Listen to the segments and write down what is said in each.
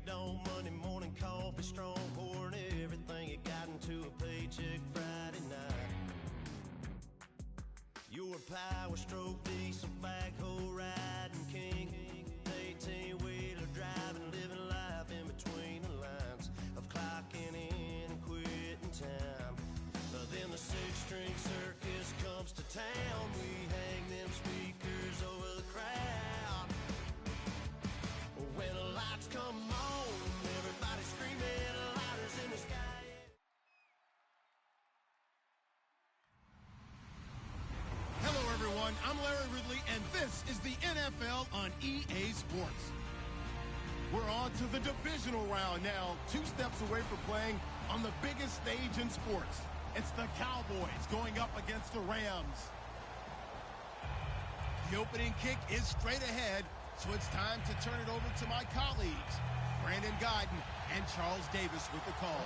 dawn, Monday morning coffee, strong pouring everything you got into a paycheck Friday night. You're a power stroke diesel backhoe riding king, 18-wheeler driving, living life in between the lines of clocking in and quitting time. Then the six-string circus comes to town. We hang them speakers over the crowd. When the lights come on, everybody screaming, lighters in the sky. Hello, everyone. I'm Larry Ridley, and this is the NFL on EA Sports. We're on to the divisional round now, 2 steps away from playing on the biggest stage in sports. It's the Cowboys going up against the Rams. The opening kick is straight ahead, so it's time to turn it over to my colleagues, Brandon Guyton and Charles Davis with the call.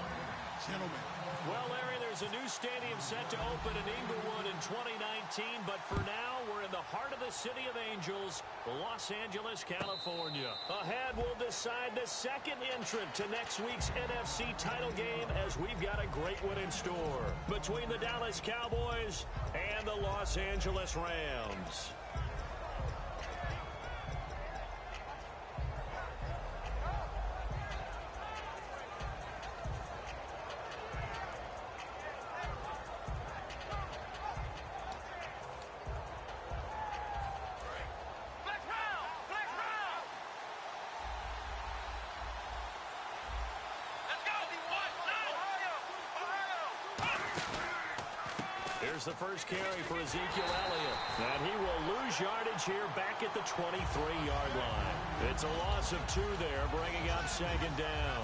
Gentlemen. Well, Larry, there's a new stadium set to open in Inglewood in 2019, but for now, we're in the heart of the City of Angels, Los Angeles, California. Ahead, we'll decide the second entrant to next week's NFC title game as we've got a great one in store between the Dallas Cowboys and the Los Angeles Rams. Here's the first carry for Ezekiel Elliott. And he will lose yardage here back at the 23-yard line. It's a loss of 2 there, bringing up second down.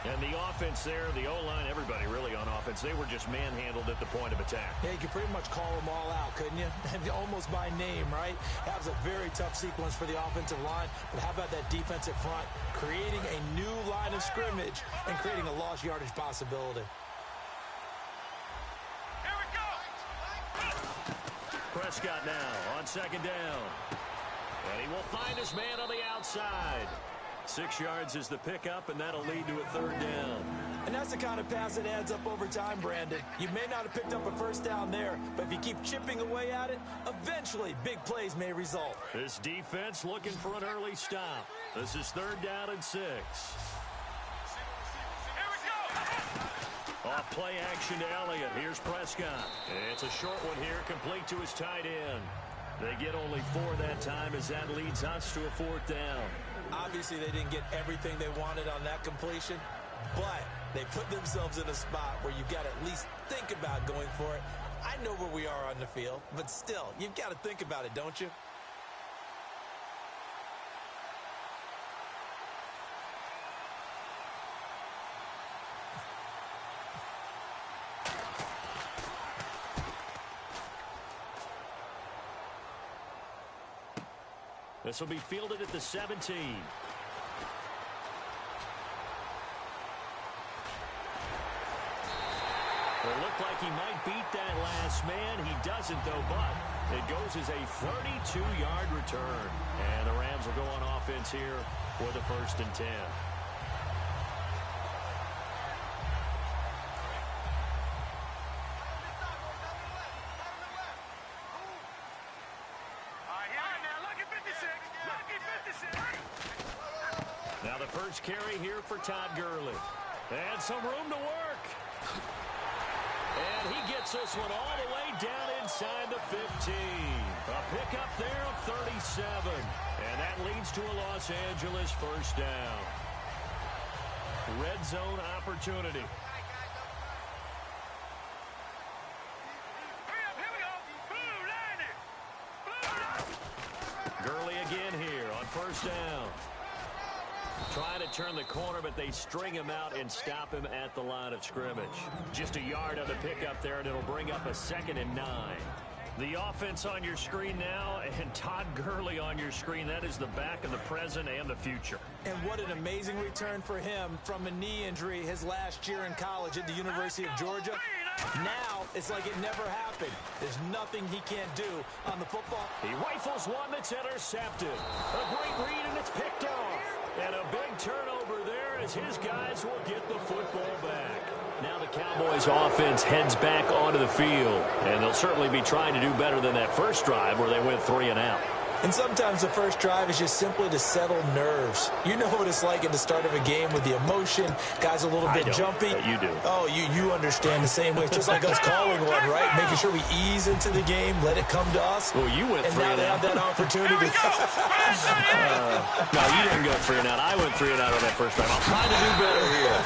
And the offense there, the O-line, everybody really on offense, they were just manhandled at the point of attack. Yeah, you could pretty much call them all out, couldn't you? Almost by name, right? That was a very tough sequence for the offensive line. But how about that defensive front, creating a new line of scrimmage and creating a lost yardage possibility. Prescott now on second down. And he will find his man on the outside. 6 yards is the pickup, and that'll lead to a third down. And that's the kind of pass that adds up over time, Brandon. You may not have picked up a first down there, but if you keep chipping away at it, eventually big plays may result. This defense looking for an early stop. This is 3rd down and 6. Off play action to Elliott. Here's Prescott. It's a short one here, complete to his tight end. They get only 4 that time as that leads us to a 4th down. Obviously, they didn't get everything they wanted on that completion, but they put themselves in a spot where you've got to at least think about going for it. I know where we are on the field, but still, you've got to think about it, don't you? This will be fielded at the 17. It looked like he might beat that last man. He doesn't, though, but it goes as a 32-yard return. And the Rams will go on offense here for the 1st and 10. Now the first carry here for Todd Gurley. And some room to work. And he gets this one all the way down inside the 15. A pickup there of 37. And that leads to a Los Angeles 1st down. Red zone opportunity. Gurley again here on 1st down. Trying to turn the corner, but they string him out and stop him at the line of scrimmage. Just a yard on the pickup there, and it'll bring up a 2nd and 9. The offense on your screen now, and Todd Gurley on your screen. That is the back of the present and the future. And what an amazing return for him from a knee injury his last year in college at the University of Georgia. Now, it's like it never happened. There's nothing he can't do on the football. He rifles one that's intercepted. A great read, and it's picked off. And a big turnover there as his guys will get the football back. Now the Cowboys offense heads back onto the field, and they'll certainly be trying to do better than that first drive where they went 3 and out. And sometimes the first drive is just simply to settle nerves. You know what it's like at the start of a game with the emotion. Guys a little bit jumpy. But you do. Oh, you understand the same way. It's just like us calling one, right? Making sure we ease into the game, let it come to us. Well, you went 3 and out. And now they have that opportunity. No, you didn't go 3 and out. I went 3 and out on that first drive. I'll try to do better here.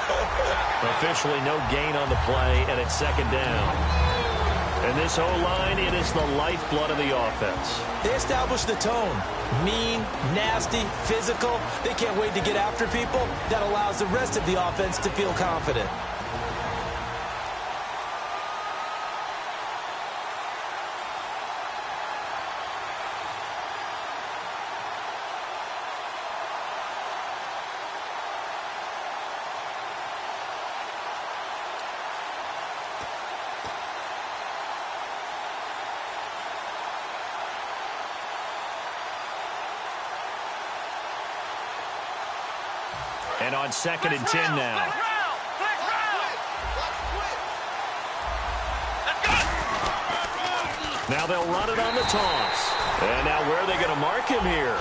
Officially no gain on the play, and it's 2nd down. And this O-line, it is the lifeblood of the offense. They establish the tone. Mean, nasty, physical. They can't wait to get after people. That allows the rest of the offense to feel confident. And on 2nd and 10 now. Now they'll run it on the toss. And now where are they going to mark him here?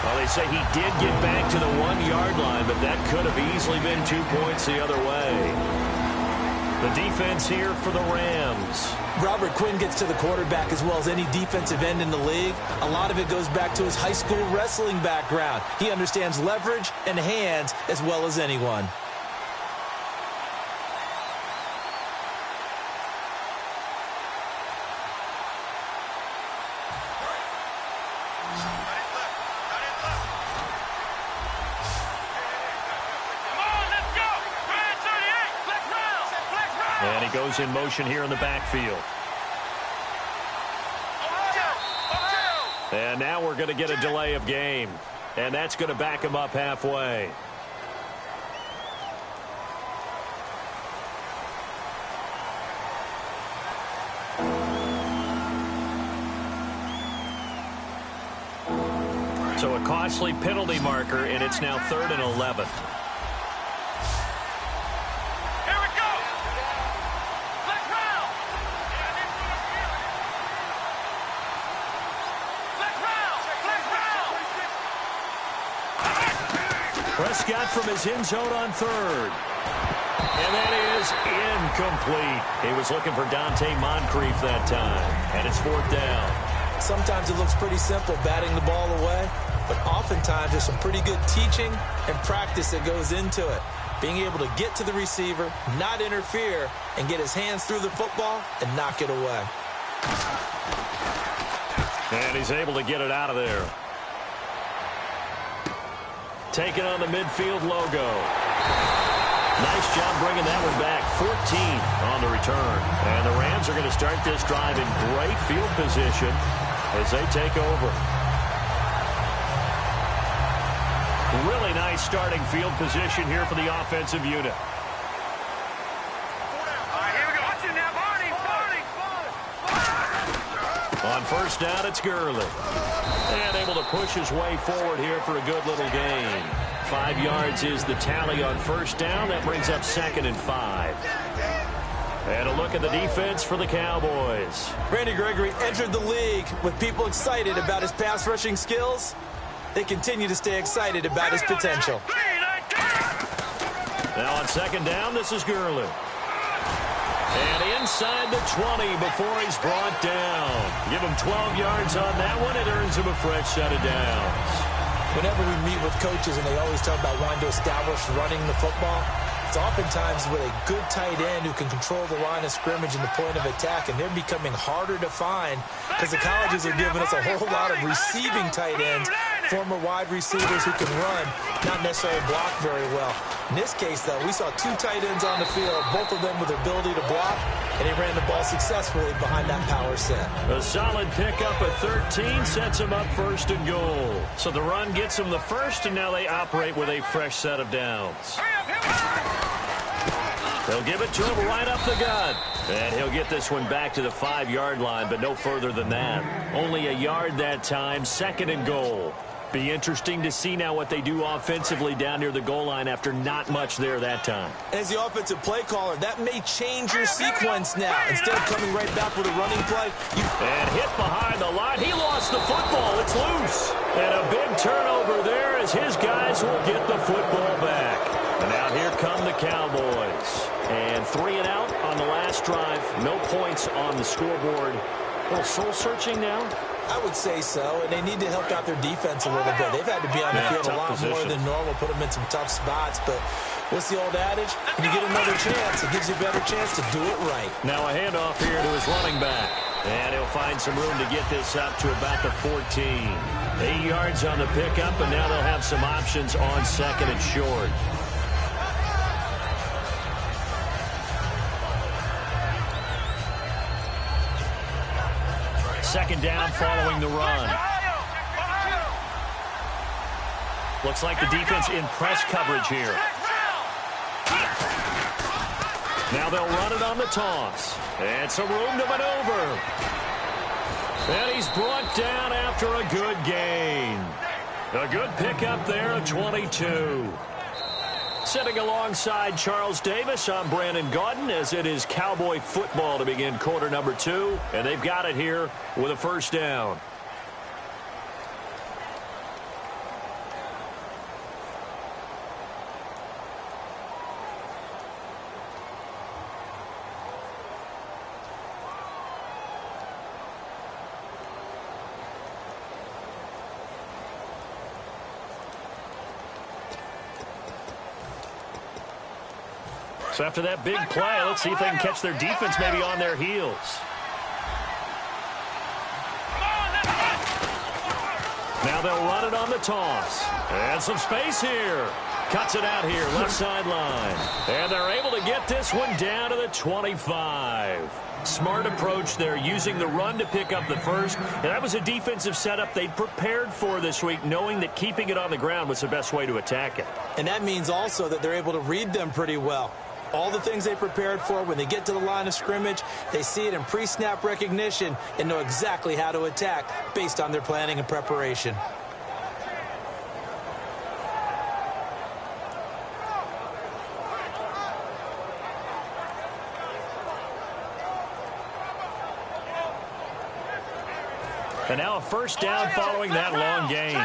Well, they say he did get back to the 1-yard line, but that could have easily been 2 points the other way. The defense here for the Rams. Robert Quinn gets to the quarterback as well as any defensive end in the league. A lot of it goes back to his high school wrestling background. He understands leverage and hands as well as anyone. And he goes in motion here in the backfield. And now we're going to get a delay of game. And that's going to back him up halfway. So a costly penalty marker, and it's now 3rd and 11. Prescott from his end zone on 3rd. And that is incomplete. He was looking for Dante Moncrief that time. And it's 4th down. Sometimes it looks pretty simple, batting the ball away. But oftentimes there's some pretty good teaching and practice that goes into it. Being able to get to the receiver, not interfere, and get his hands through the football and knock it away. And he's able to get it out of there. Taking on the midfield logo. Nice job bringing that one back. 14 on the return. And the Rams are going to start this drive in great field position as they take over. Really nice starting field position here for the offensive unit. On 1st down, it's Gurley. And able to push his way forward here for a good little gain. 5 yards is the tally on 1st down. That brings up 2nd and 5. And a look at the defense for the Cowboys. Randy Gregory entered the league with people excited about his pass rushing skills. They continue to stay excited about his potential. Now on 2nd down, this is Gurley. And inside the 20 before he's brought down. Give him 12 yards on that one. It earns him a fresh set of downs. Whenever we meet with coaches and they always talk about wanting to establish running the football, it's oftentimes with a good tight end who can control the line of scrimmage and the point of attack, and they're becoming harder to find because the colleges are giving us a whole lot of receiving tight ends, former wide receivers who can run, not necessarily block very well. In this case, though, we saw 2 tight ends on the field, both of them with the ability to block, and he ran the ball successfully behind that power set. A solid pickup at 13 sets him up 1st and goal. So the run gets him the first, and now they operate with a fresh set of downs. They'll give it to him right up the gut. And he'll get this one back to the 5-yard line, but no further than that. Only a yard that time, 2nd and goal. Be interesting to see now what they do offensively down near the goal line after not much there that time. As the offensive play caller, that may change your sequence now. Instead of coming right back with a running play, And hit behind the line. He lost the football. It's loose. And a big turnover there as his guys will get the football back. And now here come the Cowboys. And 3 and out on the last drive. No points on the scoreboard. A little soul-searching now. I would say so, and they need to help out their defense a little bit. They've had to be on the field a lot more than normal, put them in some tough spots. But what's the old adage? When you get another chance, it gives you a better chance to do it right. Now a handoff here to his running back. And he'll find some room to get this up to about the 14. 8 yards on the pickup, and now they'll have some options on second and short. Second down following the run. Looks like the defense in press coverage here. Now they'll run it on the toss. And some room to maneuver. And he's brought down after a good gain. A good pickup there at 22. Sitting alongside Charles Davis, I'm Brandon Gaudin, as it is Cowboy football to begin quarter number 2. And they've got it here with a first down. So after that big play, let's see if they can catch their defense maybe on their heels. Now they'll run it on the toss. And some space here. Cuts it out here, left sideline. And they're able to get this one down to the 25. Smart approach there, using the run to pick up the first. And that was a defensive setup they'd prepared for this week, knowing that keeping it on the ground was the best way to attack it. And that means also that they're able to read them pretty well. All the things they prepared for, when they get to the line of scrimmage, they see it in pre-snap recognition and know exactly how to attack based on their planning and preparation. And now a first down following that long gain.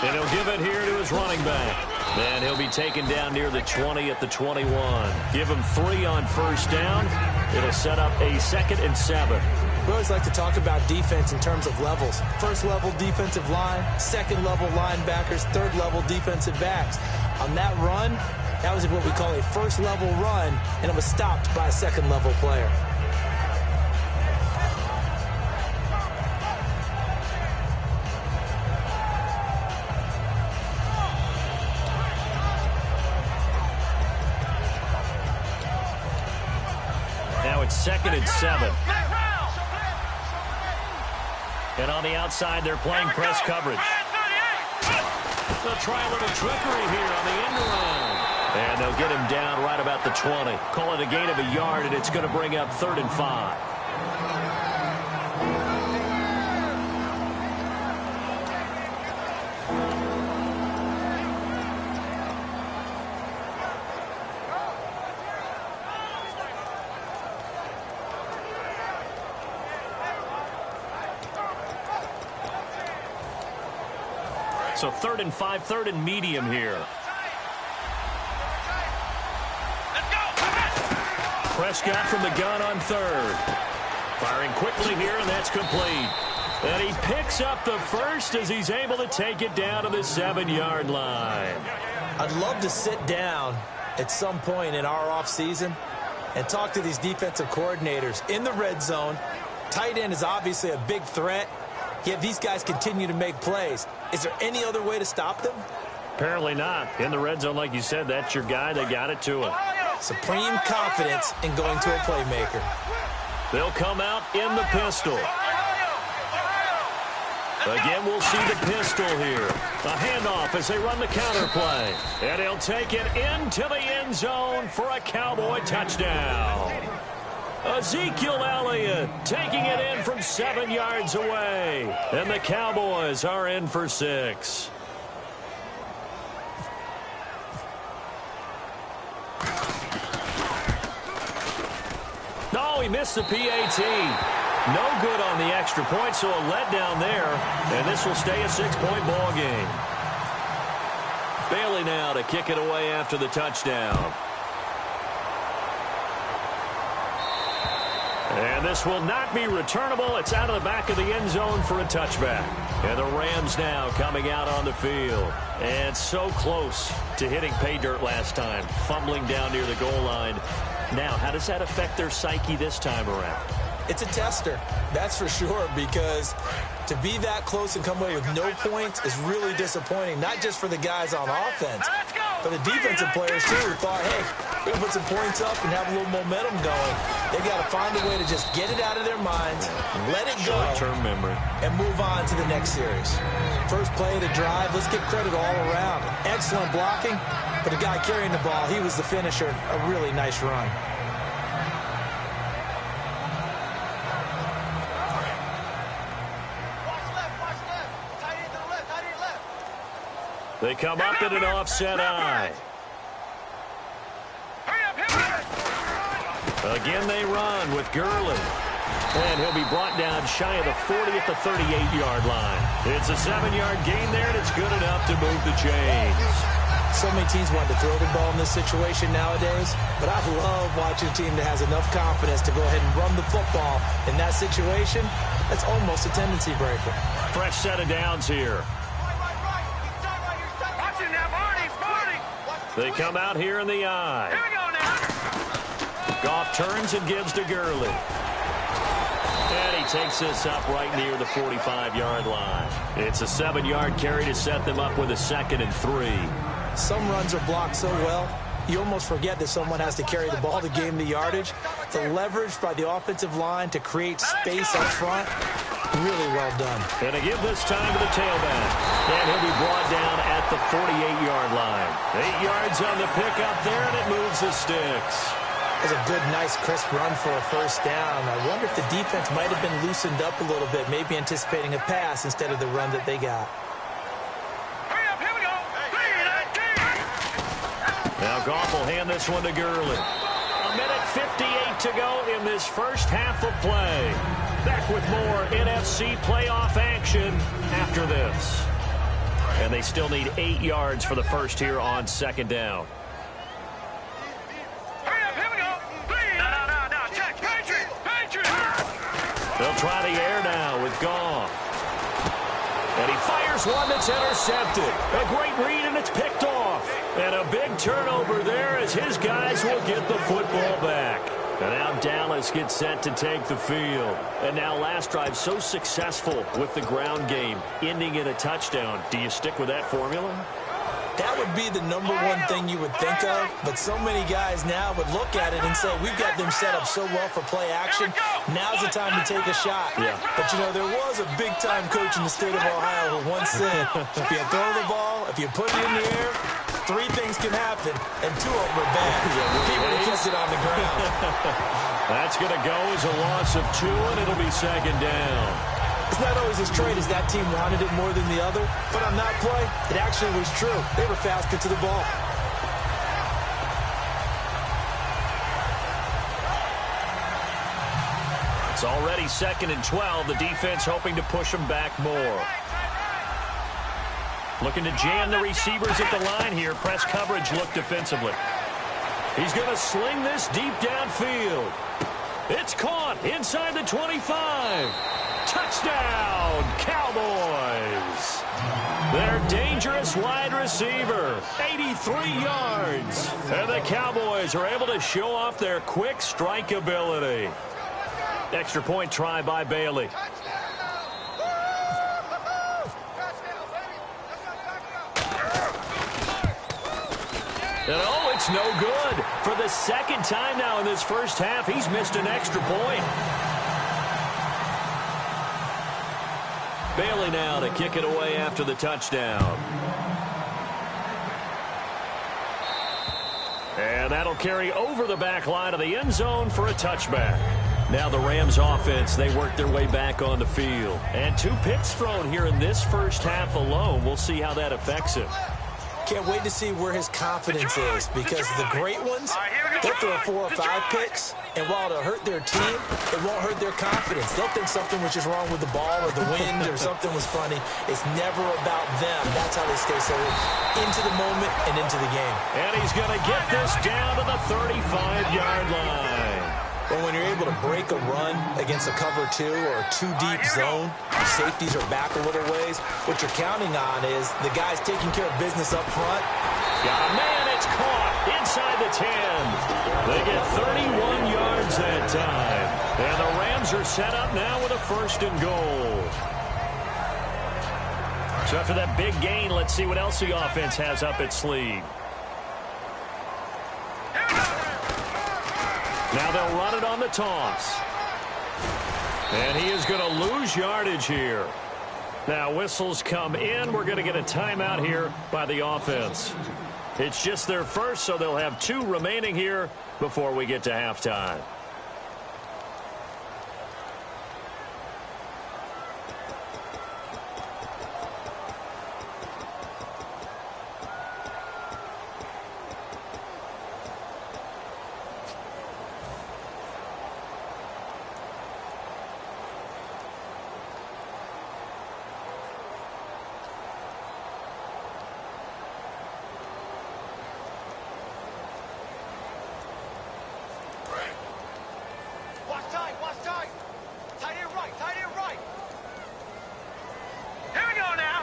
And he'll give it here to his running back. And he'll be taken down near the 20 at the 21. Give him 3 on first down. It'll set up a 2nd and 7. We always like to talk about defense in terms of levels. First level defensive line, second level linebackers, third level defensive backs. On that run, that was what we call a first level run, and it was stopped by a second level player. Now it's 2nd and 7. And on the outside, they're playing press coverage. They'll try a little trickery here on the end around. And they'll get him down right about the 20. Call it a gain of a yard, and it's going to bring up 3rd and 5. So 3rd and 5, 3rd and medium here. Prescott from the gun on 3rd. Firing quickly here, and that's complete. And he picks up the first as he's able to take it down to the 7-yard line. I'd love to sit down at some point in our offseason and talk to these defensive coordinators in the red zone. Tight end is obviously a big threat, yet these guys continue to make plays. Is there any other way to stop them? Apparently not. In the red zone, like you said, that's your guy. They got it to him. Supreme confidence in going to a playmaker. They'll come out in the pistol. Again, we'll see the pistol here. A handoff as they run the counter play. And he'll take it into the end zone for a Cowboy touchdown. Ezekiel Elliott taking it in from 7 yards away. And the Cowboys are in for 6. No, he missed the PAT. No good on the extra point, so a letdown there. And this will stay a 6-point ball game. Bailey now to kick it away after the touchdown. And this will not be returnable. It's out of the back of the end zone for a touchback. And the Rams now coming out on the field. And so close to hitting pay dirt last time, fumbling down near the goal line. Now, how does that affect their psyche this time around? It's a tester, that's for sure, because to be that close and come away with no points is really disappointing, not just for the guys on offense, but the defensive players, too, who thought, hey, we're going to put some points up and have a little momentum going. They got to find a way to just get it out of their minds, let it go, short-term memory, and move on to the next series. First play of the drive, let's give credit all around. Excellent blocking, but the guy carrying the ball, he was the finisher. A really nice run. They come up in an offset eye. Again they run with Gurley. And he'll be brought down shy of the 40 at the 38-yard line. It's a 7-yard gain there, and it's good enough to move the chains. So many teams want to throw the ball in this situation nowadays, but I love watching a team that has enough confidence to go ahead and run the football. In that situation, that's almost a tendency breaker. Fresh set of downs here. They come out here in the eye. Here we go now. Goff turns and gives to Gurley. And he takes this up right near the 45-yard line. It's a 7-yard carry to set them up with a 2nd and 3. Some runs are blocked so well, you almost forget that someone has to carry the ball to gain the yardage. The leverage by the offensive line to create space up front, really well done. And to give this time to the tailback. And he'll be brought down at the 48-yard line. 8 yards on the pickup there, and it moves the sticks. That's a good, nice, crisp run for a first down. I wonder if the defense might have been loosened up a little bit, maybe anticipating a pass instead of the run that they got. Hurry up, here we go. Now Goff will hand this one to Gurley. 1:58 to go in this first half of play. Back with more NFC playoff action after this. And they still need 8 yards for the first here on 2nd down. Hurry up, here we go. No, check. Patriot. They'll try the air now with Goff. And he fires one that's intercepted. A great read, and it's picked off. And a big turnover there as his guys will get the football back. And now Dallas gets set to take the field. And now last drive so successful with the ground game, ending in a touchdown. Do you stick with that formula? That would be the number one thing you would think of, but so many guys now would look at it and say, we've got them set up so well for play action, now's the time to take a shot. Yeah. But, you know, there was a big-time coach in the state of Ohio who once said, if you throw the ball, if you put it in the air, 3 things can happen, and 2 of them are bad. People who kept it on the ground. That's going to go as a loss of 2, and it'll be 2nd down. It's not always as straight as that team wanted it more than the other, but on that play, it actually was true. They were faster to the ball. It's already 2nd and 12. The defense hoping to push them back more. Looking to jam the receivers at the line here. Press coverage look defensively. He's going to sling this deep downfield. It's caught inside the 25. Touchdown, Cowboys. Their dangerous wide receiver, 83 yards. And the Cowboys are able to show off their quick strike ability. Extra point try by Bailey. And oh, it's no good. For the 2nd time now in this first half, he's missed an extra point. Bailey now to kick it away after the touchdown. And that'll carry over the back line of the end zone for a touchback. Now the Rams offense, they work their way back on the field. And 2 picks thrown here in this first half alone. We'll see how that affects him. Can't wait to see where his confidence is, because the great ones, they'll throw 4 or 5 picks, and while it'll hurt their team, it won't hurt their confidence. They'll think something was just wrong with the ball or the wind or something was funny. It's never about them. That's how they stay so into the moment and into the game. And he's going to get this down to the 35-yard line. But when you're able to break a run against a cover 2 or a 2-deep zone, safeties are back a little ways, what you're counting on is the guys taking care of business up front. Got a man, it's caught inside the 10. They get 31 yards that time. And the Rams are set up now with a 1st and goal. So after that big gain, let's see what else the offense has up its sleeve. Now they'll run it on the toss. And he is going to lose yardage here. Now whistles come in. We're going to get a timeout here by the offense. It's just their first, so they'll have 2 remaining here before we get to halftime.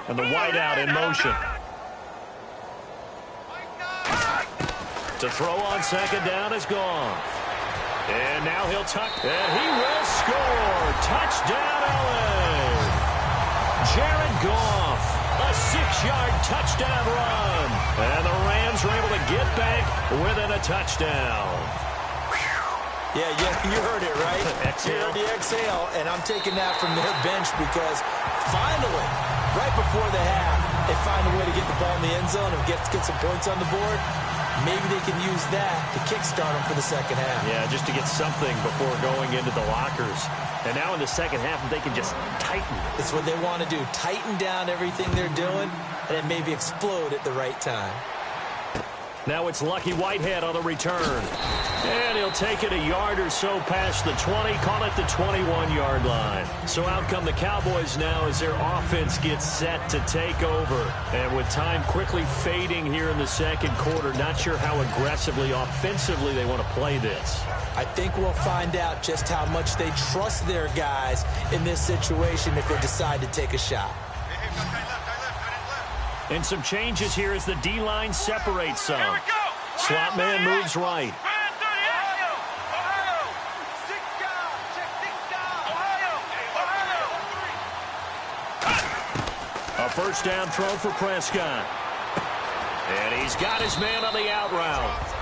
And the wideout in motion. To throw on 2nd down is gone. And now he'll tuck. And he will score. Touchdown, LA. Jared Goff. A 6-yard touchdown run. And the Rams are able to get back within a touchdown. Yeah, you heard it, right? Exhale. You heard the exhale, and I'm taking that from their bench because finally, right before the half, they find a way to get the ball in the end zone and get some points on the board. Maybe they can use that to kickstart them for the second half. Yeah, just to get something before going into the lockers. And now in the second half, they can just tighten. It's what they want to do. Tighten down everything they're doing and then maybe explode at the right time. Now it's Lucky Whitehead on the return. And he'll take it a yard or so past the 20, call it the 21-yard line. So out come the Cowboys now as their offense gets set to take over. And with time quickly fading here in the second quarter, not sure how aggressively, offensively they want to play this. I think we'll find out just how much they trust their guys in this situation if they decide to take a shot. And some changes here as the D-line separates some. Slot man moves right. A 1st down throw for Prescott. And he's got his man on the out route.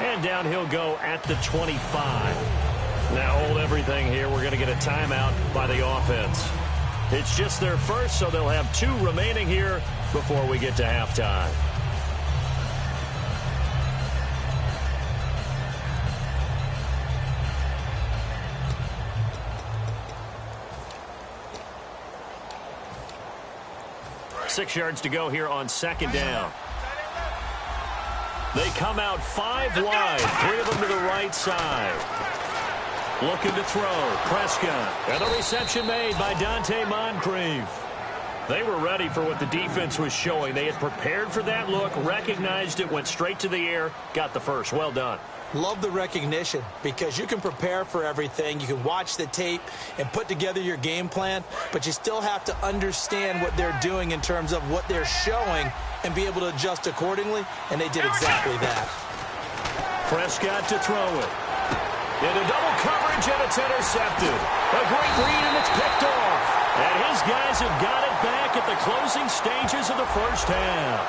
And down he'll go at the 25. Now hold everything here. We're going to get a timeout by the offense. It's just their first, so they'll have 2 remaining here before we get to halftime. Six yards to go here on 2nd down. They come out 5 wide, 3 of them to the right side. Looking to throw, Prescott. And the reception made by Dante Moncrief. They were ready for what the defense was showing. They had prepared for that look, recognized it, went straight to the air, got the first. Well done. Love the recognition because you can prepare for everything. You can watch the tape and put together your game plan, but you still have to understand what they're doing in terms of what they're showing and be able to adjust accordingly, and they did exactly that. Prescott to throw it. Into double coverage, and it's intercepted. A great read, and it's picked off. And his guys have got it back at the closing stages of the first half.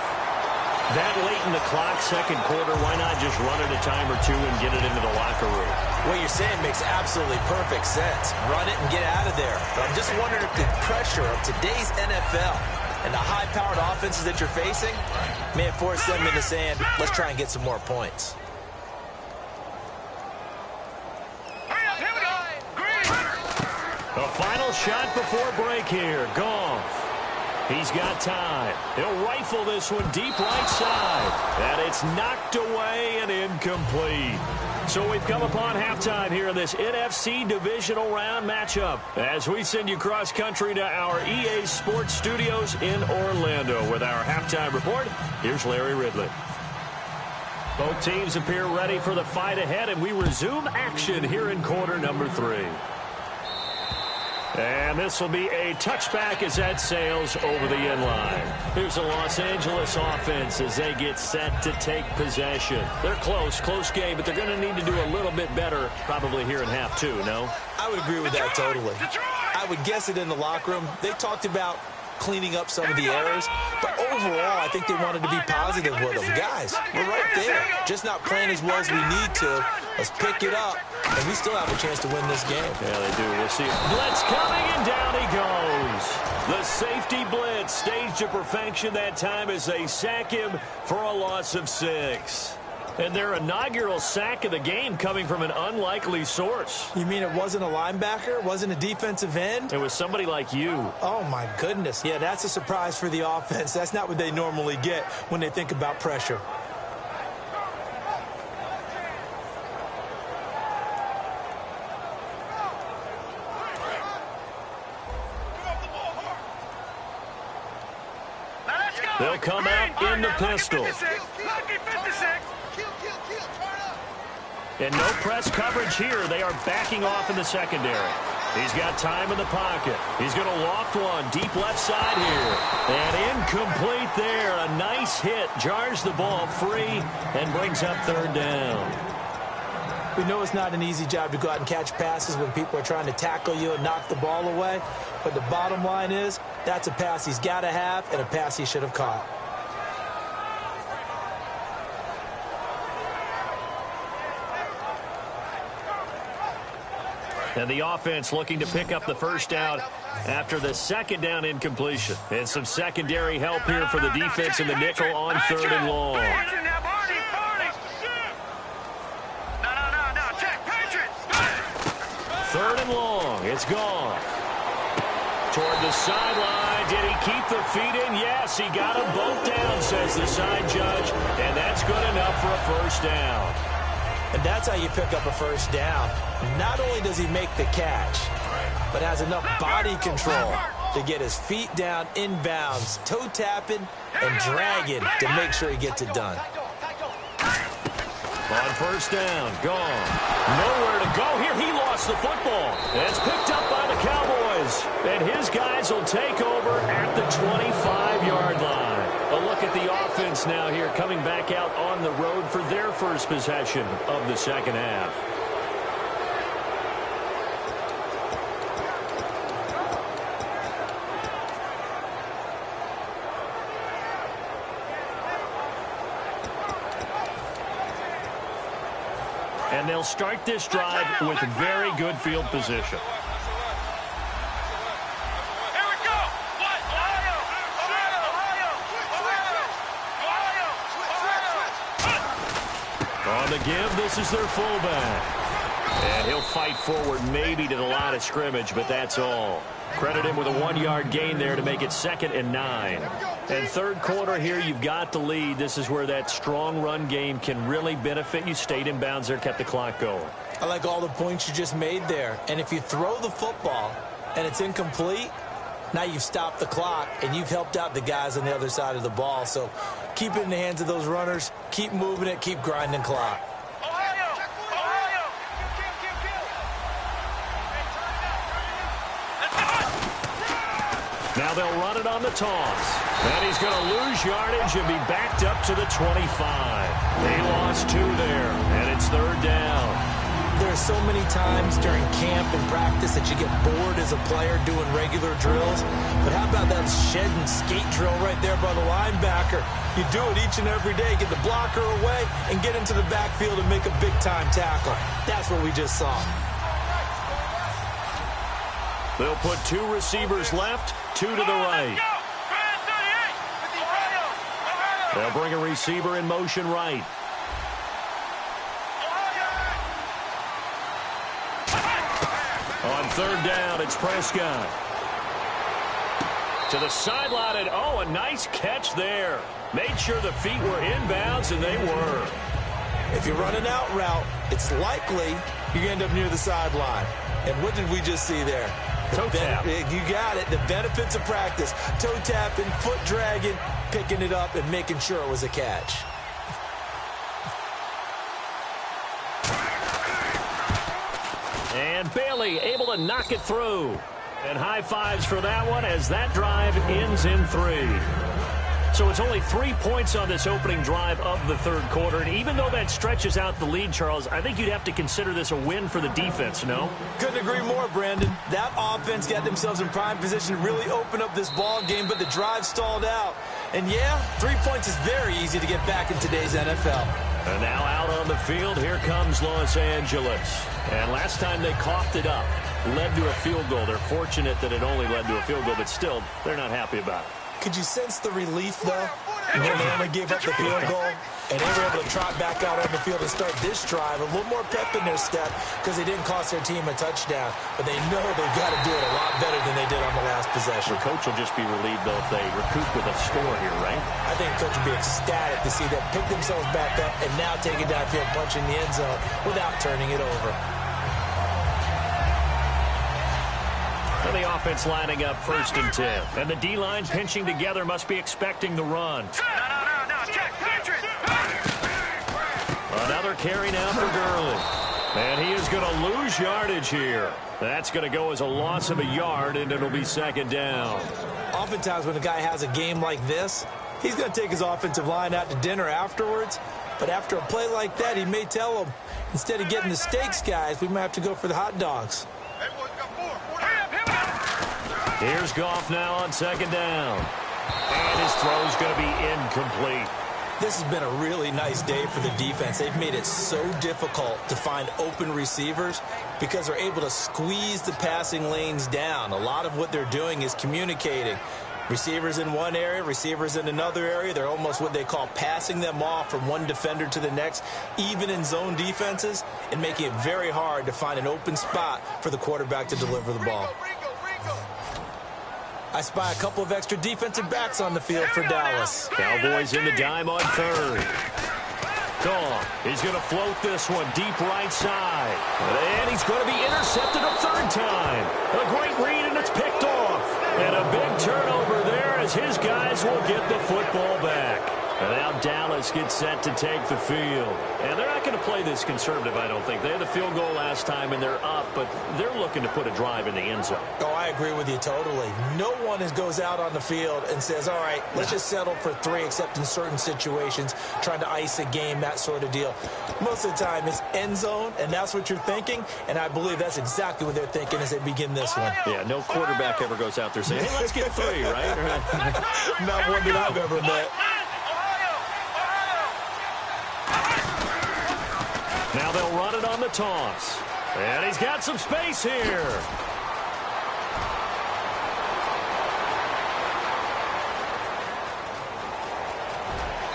That late in the clock, second quarter, why not just run it a time or 2 and get it into the locker room? What you're saying makes absolutely perfect sense. Run it and get out of there. But I'm just wondering if the pressure of today's NFL and the high-powered offenses that you're facing may have forced them into saying, let's try and get some more points. A final shot before break here. Goff. He's got time. He'll rifle this one deep right side. And it's knocked away and incomplete. So we've come upon halftime here in this NFC divisional round matchup. As we send you cross-country to our EA Sports Studios in Orlando with our halftime report, here's Larry Ridley. Both teams appear ready for the fight ahead, and we resume action here in quarter number 3. And this will be a touchback as that sails over the end line. Here's the Los Angeles offense as they get set to take possession. They're close game, but they're going to need to do a little bit better probably here in half 2, no? I would agree with that totally. I would guess it in the locker room. They talked about cleaning up some of the errors, but overall, I think they wanted to be positive with them. Guys, we're right there. Just not playing as well as we need to. Let's pick it up, and we still have a chance to win this game. Yeah, they do. We'll see. Blitz coming, and down he goes. The safety blitz staged to perfection that time as they sack him for a loss of 6. And their inaugural sack of the game coming from an unlikely source. You mean it wasn't a linebacker? Wasn't a defensive end? It was somebody like you. Oh, my goodness. Yeah, that's a surprise for the offense. That's not what they normally get when they think about pressure. They'll come out in the pistol. And no press coverage here. They are backing off in the secondary. He's got time in the pocket. He's going to loft one deep left side here. And incomplete there. A nice hit. Jars the ball free and brings up 3rd down. We know it's not an easy job to go out and catch passes when people are trying to tackle you and knock the ball away. But the bottom line is, that's a pass he's got to have and a pass he should have caught. And the offense looking to pick up the first down after the 2nd down incompletion. And some secondary help here for the defense in the nickel on 3rd and long. 3rd and long. It's gone. Toward the sideline. Did he keep the feet in? Yes, he got them both down, says the side judge. And that's good enough for a 1st down. And that's how you pick up a 1st down. Not only does he make the catch, but has enough body control to get his feet down inbounds, toe tapping and dragging to make sure he gets it done. On 1st down, gone. Nowhere to go here. He lost the football. And it's picked up by the Cowboys. And his guys will take over at the 25-yard line. A look at the offense now here coming back out on the road for their first possession of the 2nd half. And they'll start this drive with very good field position. On the give, this is their fullback. And he'll fight forward maybe to the line of scrimmage, but that's all. Credit him with a 1-yard gain there to make it 2nd and 9. And 3rd quarter here, you've got the lead. This is where that strong run game can really benefit you. Stayed in bounds there, kept the clock going. I like all the points you just made there. And if you throw the football and it's incomplete, now you've stopped the clock and you've helped out the guys on the other side of the ball. So keep it in the hands of those runners. Keep moving it. Keep grinding clock. Now they'll run it on the toss. And he's going to lose yardage and be backed up to the 25. They lost 2 there, and it's 3rd down. There's so many times during camp and practice that you get bored as a player doing regular drills. But how about that shed and skate drill right there by the linebacker? You do it each and every day. Get the blocker away and get into the backfield and make a big-time tackle. That's what we just saw. They'll put 2 receivers left, 2 to the right. They'll bring a receiver in motion right. On third down. It's Prescott. To the sideline, and oh, a nice catch there. Made sure the feet were inbounds, and they were. If you run an out route, it's likely you end up near the sideline. And what did we just see there? Toe tap. You got it. The benefits of practice. Toe tapping, foot dragging, picking it up, and making sure it was a catch. And Bailey able to knock it through. And high fives for that one as that drive ends in 3. So it's only 3 points on this opening drive of the third quarter. And even though that stretches out the lead, Charles, I think you'd have to consider this a win for the defense, no? Couldn't agree more, Brandon. That offense got themselves in prime position to really open up this ball game, but the drive stalled out. And yeah, 3 points is very easy to get back in today's NFL. And now out on the field, here comes Los Angeles. And last time they coughed it up, led to a field goal. They're fortunate that it only led to a field goal, but still, they're not happy about it. Could you sense the relief, though, when they only gave up the field goal? And they were able to trot back out on the field and start this drive. A little more pep in their step because they didn't cost their team a touchdown. But they know they've got to do it a lot better than they did on the last possession. The coach will just be relieved, though, if they recoup with a score here, right? I think the coach will be ecstatic to see them pick themselves back up and now take it downfield, punching the end zone without turning it over. And the offense lining up 1st and 10. And the D-line pinching together must be expecting the run. No, check, Patriot. Another carry now for Gurley. And he is going to lose yardage here. That's going to go as a loss of a yard, and it'll be 2nd down. Oftentimes when a guy has a game like this, he's going to take his offensive line out to dinner afterwards. But after a play like that, he may tell them, instead of getting the steaks, guys, we might have to go for the hot dogs. Here's Goff now on 2nd down. And his throw's going to be incomplete. This has been a really nice day for the defense. They've made it so difficult to find open receivers because they're able to squeeze the passing lanes down. A lot of what they're doing is communicating. Receivers in one area, receivers in another area. They're almost what they call passing them off from one defender to the next, even in zone defenses, and making it very hard to find an open spot for the quarterback to deliver the ball. I spy a couple of extra defensive backs on the field for Dallas. Cowboys in the dime on 3rd. Goff, he's going to float this one deep right side. And he's going to be intercepted a 3rd time. A great read, and it's picked off. And a big turnover there as his guys will get the football back. And now Dallas gets set to take the field. And they're not going to play this conservative, I don't think. They had the field goal last time, and they're up, but they're looking to put a drive in the end zone. Oh, I agree with you totally. No one goes out on the field and says, all right, let's just settle for 3, except in certain situations, trying to ice a game, that sort of deal. Most of the time, it's end zone, and that's what you're thinking, and I believe that's exactly what they're thinking as they begin this one. Yeah, no quarterback ever goes out there saying, hey, let's get 3, right? Not one that I've ever met. Now they'll run it on the toss. And he's got some space here.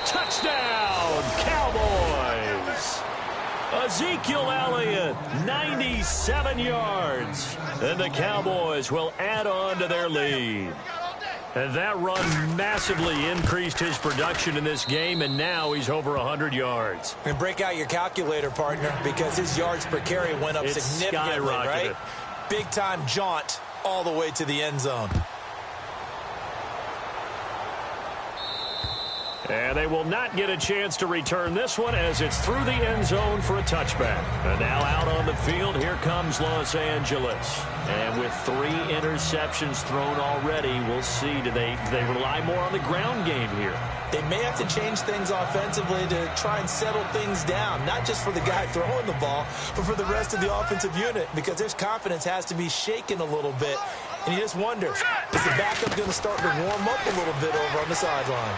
Touchdown, Cowboys. Ezekiel Elliott, 97 yards. And the Cowboys will add on to their lead. And that run massively increased his production in this game, and now he's over 100 yards. And break out your calculator, partner, because his yards per carry went up significantly, right? Big-time jaunt all the way to the end zone. And they will not get a chance to return this one as it's through the end zone for a touchback. And now out on the field, here comes Los Angeles. And with 3 interceptions thrown already, we'll see. Do they rely more on the ground game here? They may have to change things offensively to try and settle things down, not just for the guy throwing the ball, but for the rest of the offensive unit, because their confidence has to be shaken a little bit. And you just wonder, is the backup going to start to warm up a little bit over on the sideline?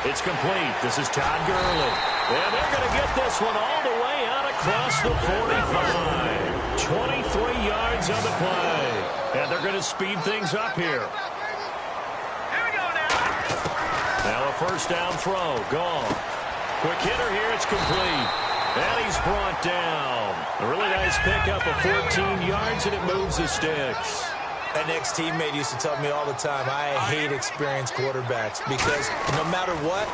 It's complete. This is Todd Gurley. And they're going to get this one all the way out across the 45. 23 yards on the play. And they're going to speed things up here. Here we go now. Now a 1st down throw. Gone. Quick hitter here. It's complete. And he's brought down. A really nice pickup of 14 yards, and it moves the sticks. An ex-teammate used to tell me all the time, I hate experienced quarterbacks because no matter what,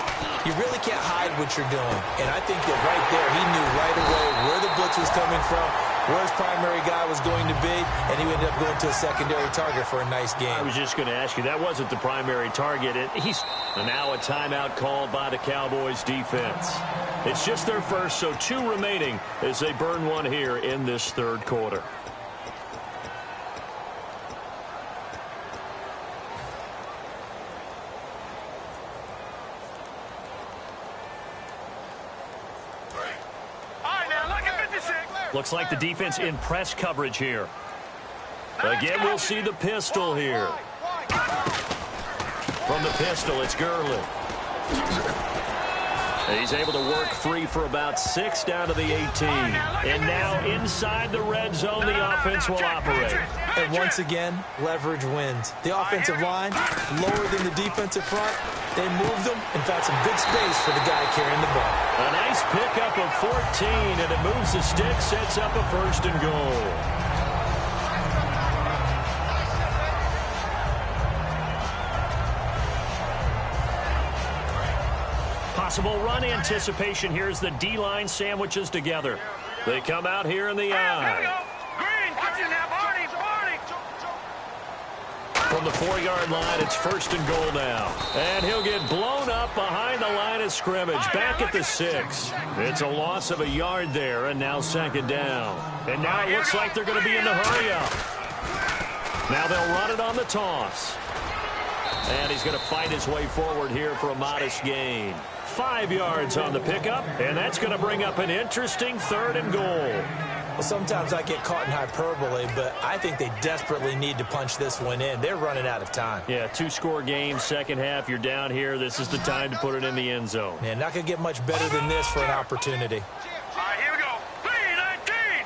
you really can't hide what you're doing. And I think that right there, he knew right away where the blitz was coming from, where his primary guy was going to be, and he ended up going to a secondary target for a nice game. I was just going to ask you, that wasn't the primary target. And now a timeout called by the Cowboys defense. It's just their first, so 2 remaining as they burn one here in this third quarter. Looks like the defense in press coverage here. Again, we'll see the pistol here. From the pistol, it's Gurley. He's able to work free for about 6 down to the 18. And now inside the red zone, the offense will operate. And once again, leverage wins. The offensive line, lower than the defensive front. They moved them and found some good space for the guy carrying the ball. A nice pickup of 14, and it moves the stick, sets up a 1st and goal. Possible run anticipation here as the D-line sandwiches together. They come out here in the eye. From the 4-yard line, it's 1st and goal now. And he'll get blown up behind the line of scrimmage, back at the 6. It's a loss of a yard there, and now 2nd down. And now it looks like they're going to be in the hurry-up. Now they'll run it on the toss. And he's going to fight his way forward here for a modest gain. 5 yards on the pickup, and that's going to bring up an interesting 3rd and goal. Well, sometimes I get caught in hyperbole, but I think they desperately need to punch this one in. They're running out of time. Yeah, 2-score game, second half, you're down here. This is the time to put it in the end zone. Man, not going to get much better than this for an opportunity. All right, here we go. 3-19.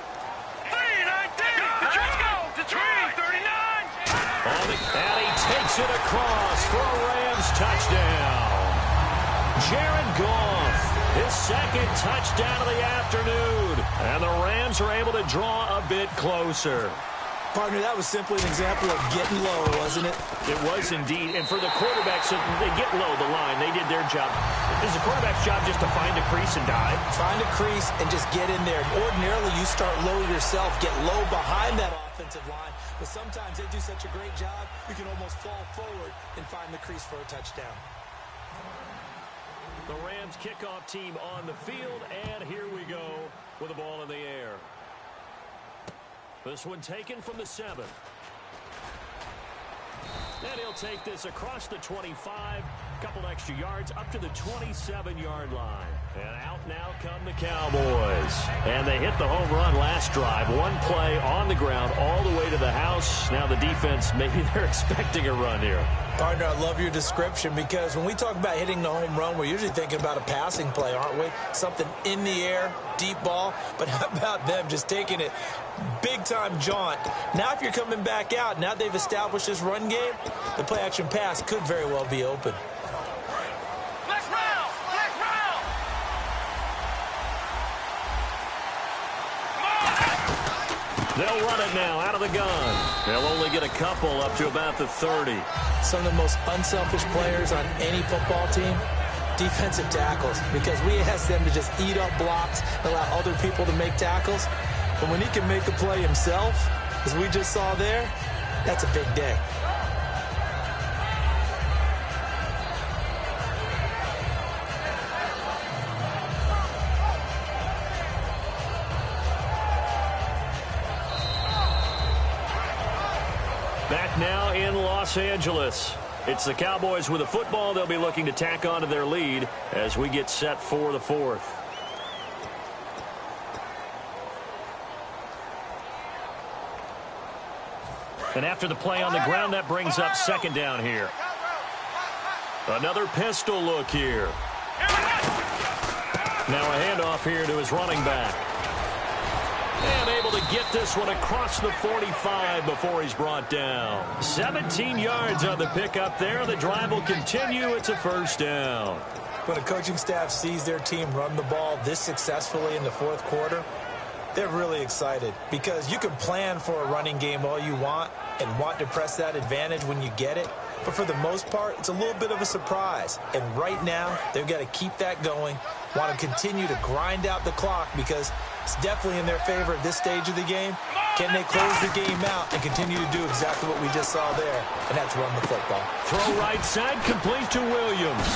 3-19. Let's go. To 39. And he takes it across for a Rams touchdown. Jared Goff, his 2nd touchdown of the afternoon. And the Rams are able to draw a bit closer. Partner, that was simply an example of getting low, wasn't it? It was indeed. And for the quarterbacks, they get low the line. They did their job. It's the quarterback's job just to find a crease and dive. Find a crease and just get in there. Ordinarily, you start low yourself, get low behind that offensive line. But sometimes they do such a great job, you can almost fall forward and find the crease for a touchdown. The Rams kickoff team on the field, and here we go with the ball in the air. This one taken from the 7. And he'll take this across the 25, couple extra yards up to the 27-yard line. And out now come the Cowboys. And they hit the home run last drive. One play on the ground all the way to the house. Now the defense, maybe they're expecting a run here. Partner, I love your description because when we talk about hitting the home run, we're usually thinking about a passing play, aren't we? Something in the air, deep ball. But how about them just taking it big-time jaunt? Now if you're coming back out, now they've established this run game, the play-action pass could very well be open. Let's roll! Let's roll! They'll run it now out of the gun. They'll only get a couple up to about the 30. Some of the most unselfish players on any football team, defensive tackles, because we ask them to just eat up blocks and allow other people to make tackles. But when he can make a play himself, as we just saw there, that's a big day. Back now in Los Angeles. It's the Cowboys with the football. They'll be looking to tack on to their lead as we get set for the 4th. And after the play on the ground, that brings up 2nd down here. Another pistol look here. Now a handoff here to his running back. And able to get this one across the 45 before he's brought down. 17 yards on the pickup there. The drive will continue. It's a 1st down. When a coaching staff sees their team run the ball this successfully in the fourth quarter, they're really excited because you can plan for a running game all you want and want to press that advantage when you get it. But for the most part, it's a little bit of a surprise. And right now, they've got to keep that going, want to continue to grind out the clock because it's definitely in their favor at this stage of the game. Can they close the game out and continue to do exactly what we just saw there? And that's run the football. Throw right side, complete to Williams.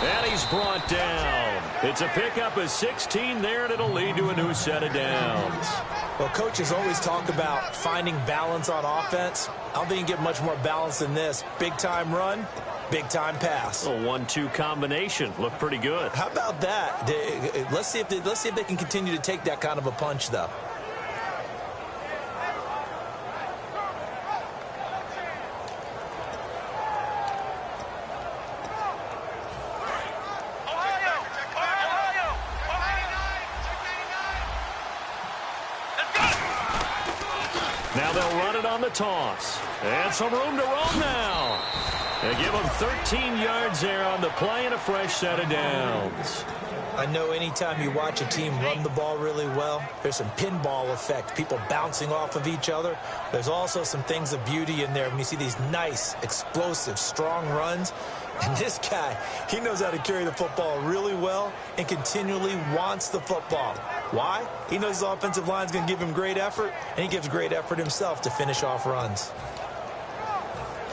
And he's brought down. It's a pickup of 16 there, and it'll lead to a new set of downs. Well, coaches always talk about finding balance on offense. I don't think you can get much more balance than this. Big-time run, big-time pass. A 1-2 combination. Looked pretty good. How about that? Let's see if they can continue to take that kind of a punch, though. Now they'll run it on the toss. And some room to roam now. They give them 13 yards there on the play and a fresh set of downs. I know anytime you watch a team run the ball really well, there's some pinball effect, people bouncing off of each other. There's also some things of beauty in there when you see these nice, explosive, strong runs. And this guy, he knows how to carry the football really well and continually wants the football. Why? He knows his offensive line's going to give him great effort, and he gives great effort himself to finish off runs.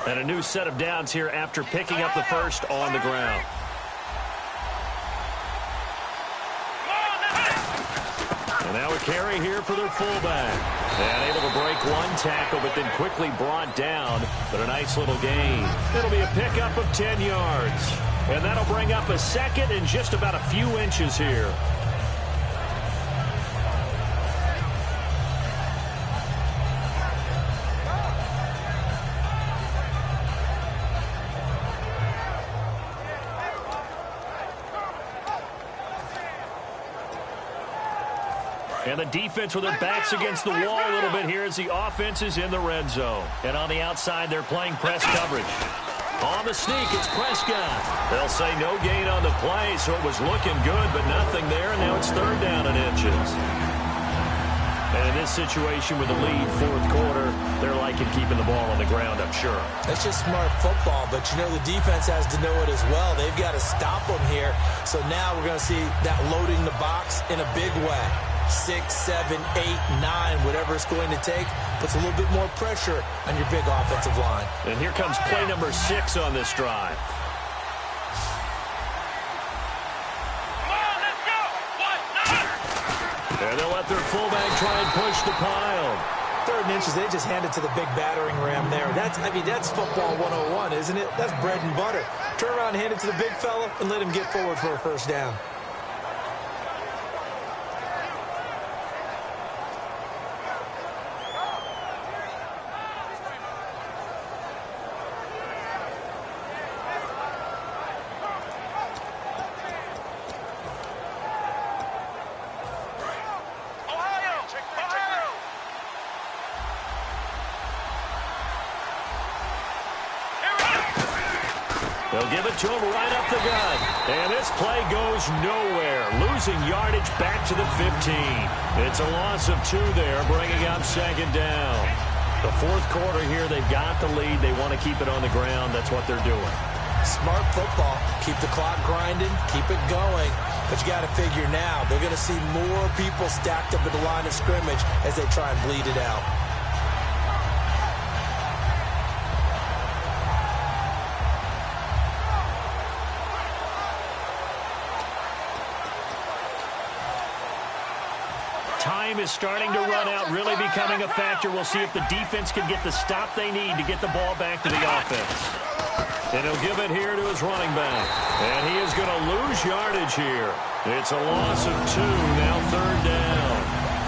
And a new set of downs here after picking up the first on the ground. And now a carry here for their fullback. And able to break one tackle, but then quickly brought down. But a nice little gain. It'll be a pickup of 10 yards. And that'll bring up a second and just about a few inches here. And the defense with their backs against the wall a little bit here as the offense is in the red zone. And on the outside, they're playing press coverage. On the sneak, it's Prescott. They'll say no gain on the play, so it was looking good, but nothing there, and now it's third down and inches. And in this situation with the lead, fourth quarter, they're liking keeping the ball on the ground, I'm sure. That's just smart football, but you know the defense has to know it as well. They've got to stop them here. So now we're going to see that loading the box in a big way. 6, 7, 8, 9, whatever it's going to take, puts a little bit more pressure on your big offensive line. And here comes play number 6 on this drive. And they'll let their fullback try and push the pile. 3rd and inches, they just hand it to the big battering ram there. That's football 101, isn't it? That's bread and butter. Turn around and hand it to the big fella and let him get forward for a first down. They'll give it to him right up the gut. And this play goes nowhere. Losing yardage back to the 15. It's a loss of 2 there, bringing up second down. The fourth quarter here, they've got the lead. They want to keep it on the ground. That's what they're doing. Smart football. Keep the clock grinding. Keep it going. But you got to figure now, they're going to see more people stacked up at the line of scrimmage as they try and bleed it out. Time is starting to run out, really becoming a factor. We'll see if the defense can get the stop they need to get the ball back to the offense. And he'll give it here to his running back. And he is going to lose yardage here. It's a loss of 2, now third down.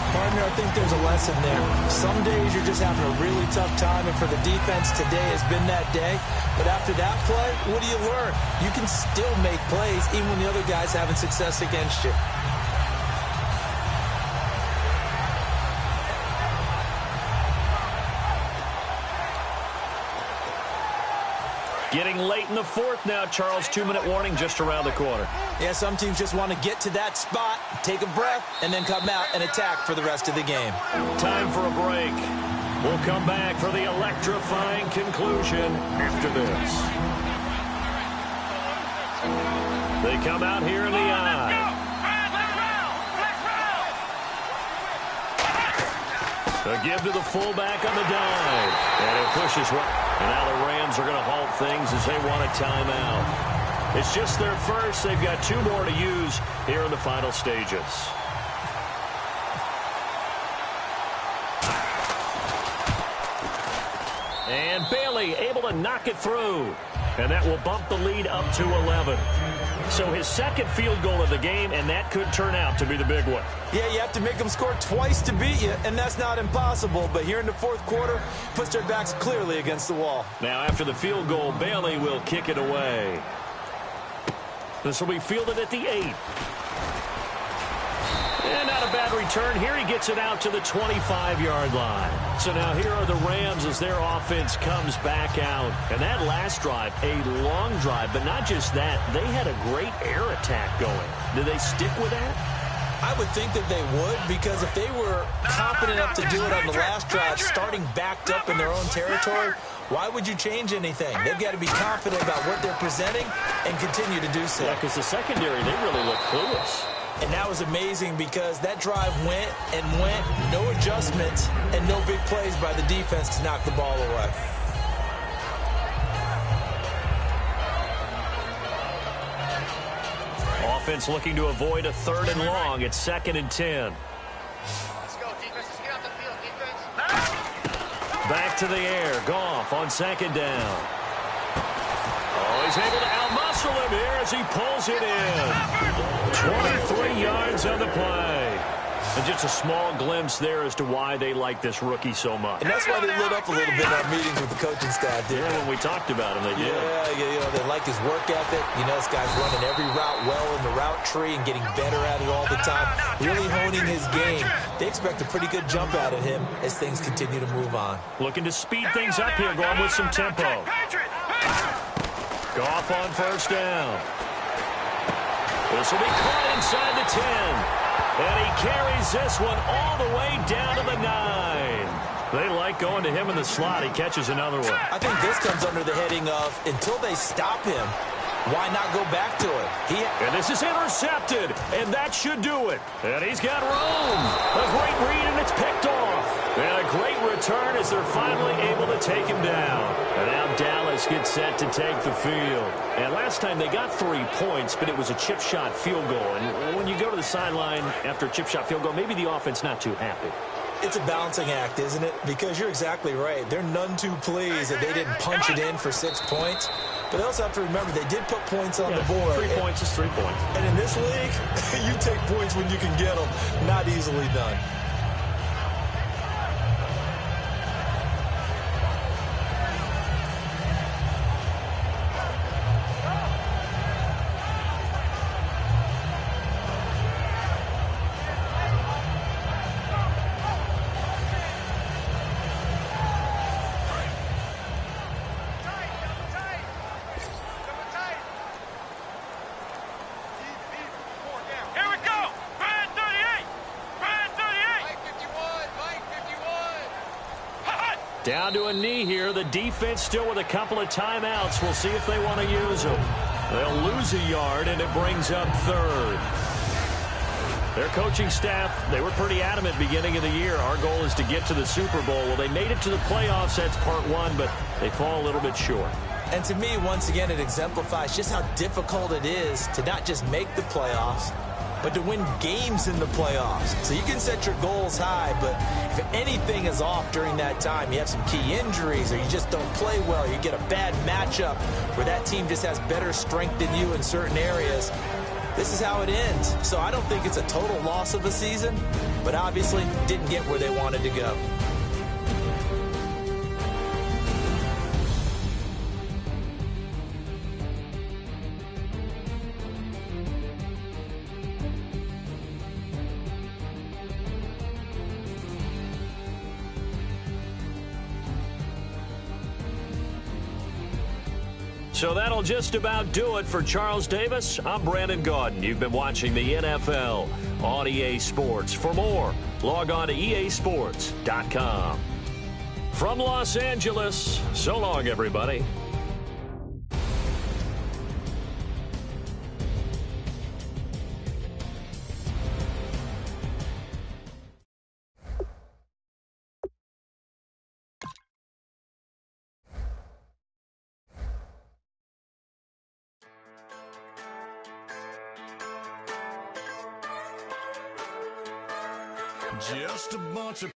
Partner, I think there's a lesson there. Some days you're just having a really tough time, and for the defense, today has been that day. But after that play, what do you learn? You can still make plays even when the other guy's having success against you. Getting late in the fourth now, Charles. 2-minute warning just around the corner. Yeah, some teams just want to get to that spot, take a breath, and then come out and attack for the rest of the game. Time for a break. We'll come back for the electrifying conclusion after this. They come out here in the eye. A give to the fullback on the dive. And it pushes right. And now the Rams are going to halt things as they want a timeout. It's just their first. They've got 2 more to use here in the final stages. And Bailey able to knock it through. And that will bump the lead up to 11. So his second field goal of the game, and that could turn out to be the big one. Yeah, you have to make them score twice to beat you, and that's not impossible. But here in the fourth quarter, puts their backs clearly against the wall. Now after the field goal, Bailey will kick it away. This will be fielded at the 8. And not a bad return. Here he gets it out to the 25-yard line. So now here are the Rams as their offense comes back out. And that last drive, a long drive, but not just that. They had a great air attack going. Do they stick with that? I would think that they would, because if they were confident enough to do it on the last drive, starting backed up in their own territory, why would you change anything? They've got to be confident about what they're presenting and continue to do so. Yeah, because the secondary, they really look clueless. And that was amazing because that drive went and went, no adjustments, and no big plays by the defense to knock the ball away. Offense looking to avoid a 3rd and long. It's 2nd and 10. Let's go, defense. Let's get off the field, defense. Back to the air. Goff on 2nd down. Oh, he's able to outmuscle him here as he pulls it in. 23 yards on the play. And just a small glimpse there as to why they like this rookie so much. And that's why they lit up a little bit in our meetings with the coaching staff, didn't they? When we talked about him, they did. Yeah, they like his work ethic. You know, this guy's running every route well in the route tree and getting better at it all the time, really honing his game. They expect a pretty good jump out of him as things continue to move on. Looking to speed things up here, going with some tempo. Goff on 1st down. This will be caught inside the 10. And he carries this one all the way down to the 9. They like going to him in the slot. He catches another one. I think this comes under the heading of, until they stop him, why not go back to it? And this is intercepted, and that should do it. And he's got room. A great read, and it's picked off. And a great return as they're finally able to take him down. And now Dallas gets set to take the field. And last time they got 3 points, but it was a chip shot field goal. And when you go to the sideline after a chip shot field goal, maybe the offense not too happy. It's a balancing act, isn't it? Because you're exactly right. They're none too pleased that they didn't punch it in for 6 points. But they also have to remember they did put points on the board. 3 points is 3 points. And in this league, you take points when you can get them. Not easily done. Down to a knee here. The defense still with a couple of timeouts. We'll see if they want to use them. They'll lose a yard, and it brings up 3rd. Their coaching staff, they were pretty adamant beginning of the year. Our goal is to get to the Super Bowl. Well, they made it to the playoffs. That's part 1, but they fall a little bit short. And to me, once again, it exemplifies just how difficult it is to not just make the playoffs, but to win games in the playoffs. So you can set your goals high, but if anything is off during that time, you have some key injuries or you just don't play well, you get a bad matchup where that team just has better strength than you in certain areas, this is how it ends. So I don't think it's a total loss of a season, but obviously didn't get where they wanted to go. So that'll just about do it for Charles Davis. I'm Brandon Gaudin. You've been watching the NFL on EA Sports. For more, log on to easports.com. From Los Angeles, so long, everybody. Just a bunch of